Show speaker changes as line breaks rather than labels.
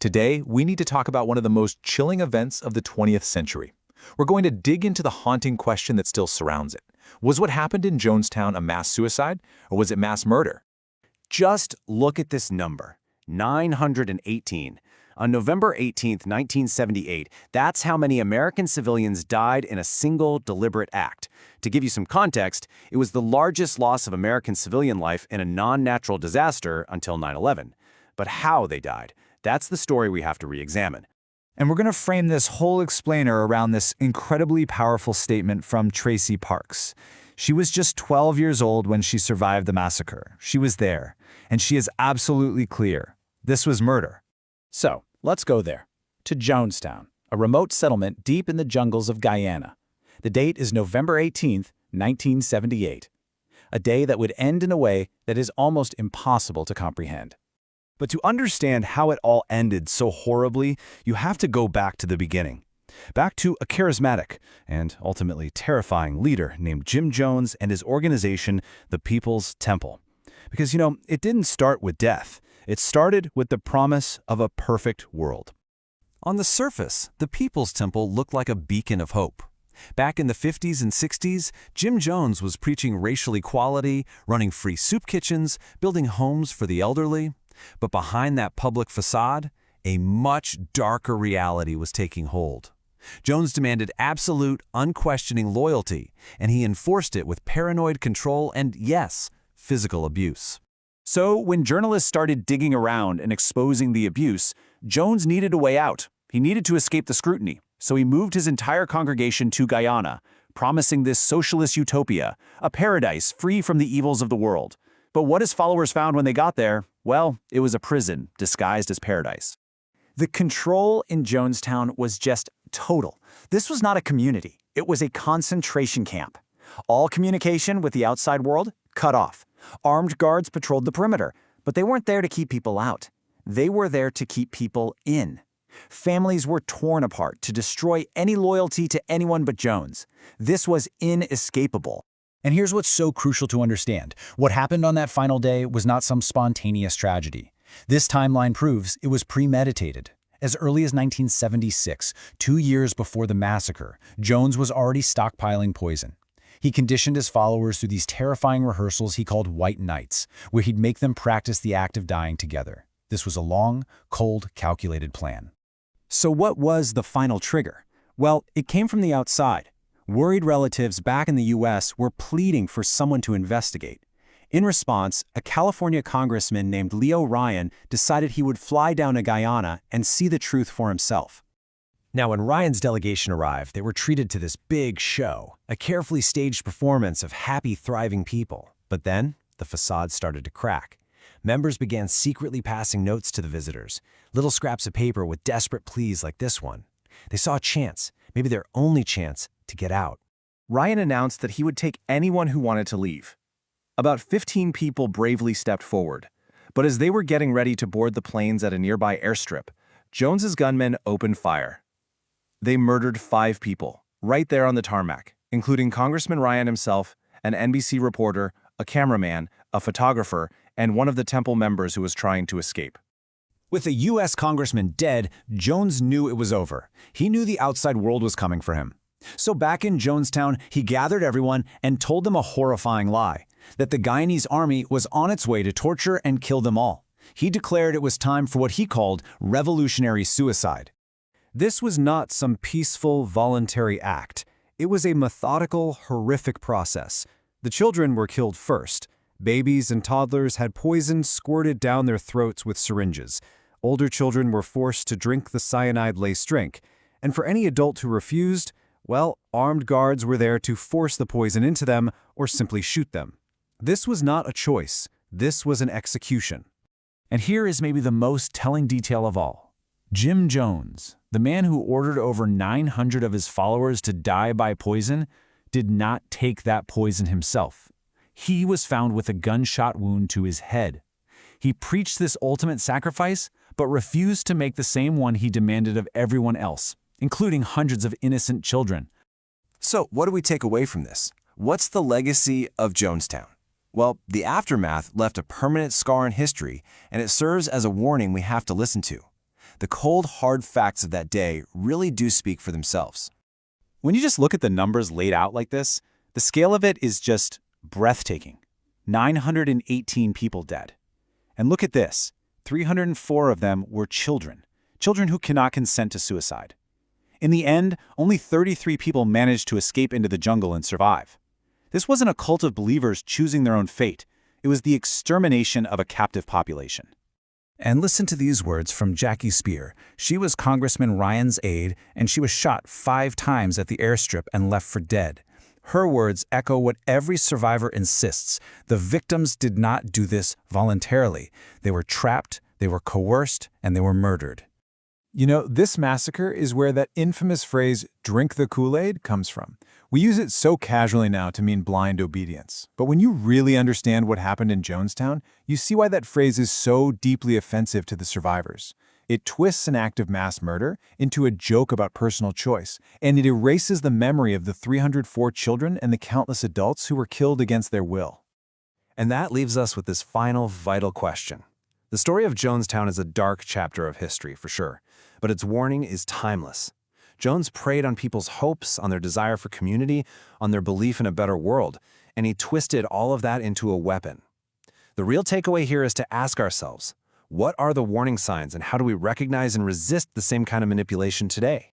Today, we need to talk about one of the most chilling events of the 20th century. We're going to dig into the haunting question that still surrounds it. Was what happened in Jonestown a mass suicide, or was it mass murder?
Just look at this number, 918. On November 18, 1978, that's how many American civilians died in a single deliberate act. To give you some context, it was the largest loss of American civilian life in a non-natural disaster until 9/11. But how they died, that's the story we have to re-examine.
And we're going to frame this whole explainer around this incredibly powerful statement from Tracy Parks. She was just 12 years old when she survived the massacre. She was there, and she is absolutely clear. This was murder.
So, let's go there, to Jonestown, a remote settlement deep in the jungles of Guyana. The date is November 18, 1978, a day that would end in a way that is almost impossible to comprehend.
But to understand how it all ended so horribly, you have to go back to the beginning. Back to a charismatic and ultimately terrifying leader named Jim Jones and his organization, the People's Temple. Because, it didn't start with death. It started with the promise of a perfect world.
On the surface, the People's Temple looked like a beacon of hope. Back in the 50s and 60s, Jim Jones was preaching racial equality, running free soup kitchens, building homes for the elderly. But behind that public facade, a much darker reality was taking hold. Jones demanded absolute, unquestioning loyalty, and he enforced it with paranoid control and, yes, physical abuse.
So when journalists started digging around and exposing the abuse, Jones needed a way out. He needed to escape the scrutiny, so he moved his entire congregation to Guyana, promising this socialist utopia, a paradise free from the evils of the world. But what his followers found when they got there, well, it was a prison disguised as paradise.
The control in Jonestown was just total. This was not a community. It was a concentration camp. All communication with the outside world cut off. Armed guards patrolled the perimeter, but they weren't there to keep people out. They were there to keep people in. Families were torn apart to destroy any loyalty to anyone but Jones. This was inescapable.
And here's what's so crucial to understand. What happened on that final day was not some spontaneous tragedy. This timeline proves it was premeditated. As early as 1976, 2 years before the massacre, Jones was already stockpiling poison. He conditioned his followers through these terrifying rehearsals he called White Nights, where he'd make them practice the act of dying together. This was a long, cold, calculated plan.
So what was the final trigger? Well, it came from the outside. Worried relatives back in the U.S. were pleading for someone to investigate. In response, a California congressman named Leo Ryan decided he would fly down to Guyana and see the truth for himself.
Now, when Ryan's delegation arrived, they were treated to this big show, a carefully staged performance of happy, thriving people. But then, the facade started to crack. Members began secretly passing notes to the visitors, little scraps of paper with desperate pleas like this one. They saw a chance, maybe their only chance, to get out.
Ryan announced that he would take anyone who wanted to leave. About 15 people bravely stepped forward. But as they were getting ready to board the planes at a nearby airstrip, Jones's gunmen opened fire. They murdered 5 people, right there on the tarmac, including Congressman Ryan himself, an NBC reporter, a cameraman, a photographer, and one of the temple members who was trying to escape.
With a U.S. congressman dead, Jones knew it was over. He knew the outside world was coming for him. So back in Jonestown, he gathered everyone and told them a horrifying lie, that the Guyanese army was on its way to torture and kill them all. He declared it was time for what he called revolutionary suicide. This was not some peaceful, voluntary act. It was a methodical, horrific process. The children were killed first. Babies and toddlers had poison squirted down their throats with syringes. Older children were forced to drink the cyanide-laced drink. And for any adult who refused, well, armed guards were there to force the poison into them or simply shoot them. This was not a choice. This was an execution. And here is maybe the most telling detail of all. Jim Jones, the man who ordered over 900 of his followers to die by poison, did not take that poison himself. He was found with a gunshot wound to his head. He preached this ultimate sacrifice, but refused to make the same one he demanded of everyone else, including hundreds of innocent children.
So, what do we take away from this? What's the legacy of Jonestown? Well, the aftermath left a permanent scar in history, and it serves as a warning we have to listen to. The cold, hard facts of that day really do speak for themselves.
When you just look at the numbers laid out like this, the scale of it is just breathtaking. 918 people dead. And look at this, 304 of them were children who cannot consent to suicide. In the end, only 33 people managed to escape into the jungle and survive. This wasn't a cult of believers choosing their own fate. It was the extermination of a captive population.
And listen to these words from Jackie Spear. She was Congressman Ryan's aide, and she was shot 5 times at the airstrip and left for dead. Her words echo what every survivor insists. The victims did not do this voluntarily. They were trapped, they were coerced, and they were murdered.
You know, this massacre is where that infamous phrase, "drink the Kool-Aid," comes from. We use it so casually now to mean blind obedience. But when you really understand what happened in Jonestown, you see why that phrase is so deeply offensive to the survivors. It twists an act of mass murder into a joke about personal choice, and it erases the memory of the 304 children and the countless adults who were killed against their will.
And that leaves us with this final vital question. The story of Jonestown is a dark chapter of history, for sure, but its warning is timeless. Jones preyed on people's hopes, on their desire for community, on their belief in a better world, and he twisted all of that into a weapon. The real takeaway here is to ask ourselves, what are the warning signs and how do we recognize and resist the same kind of manipulation today?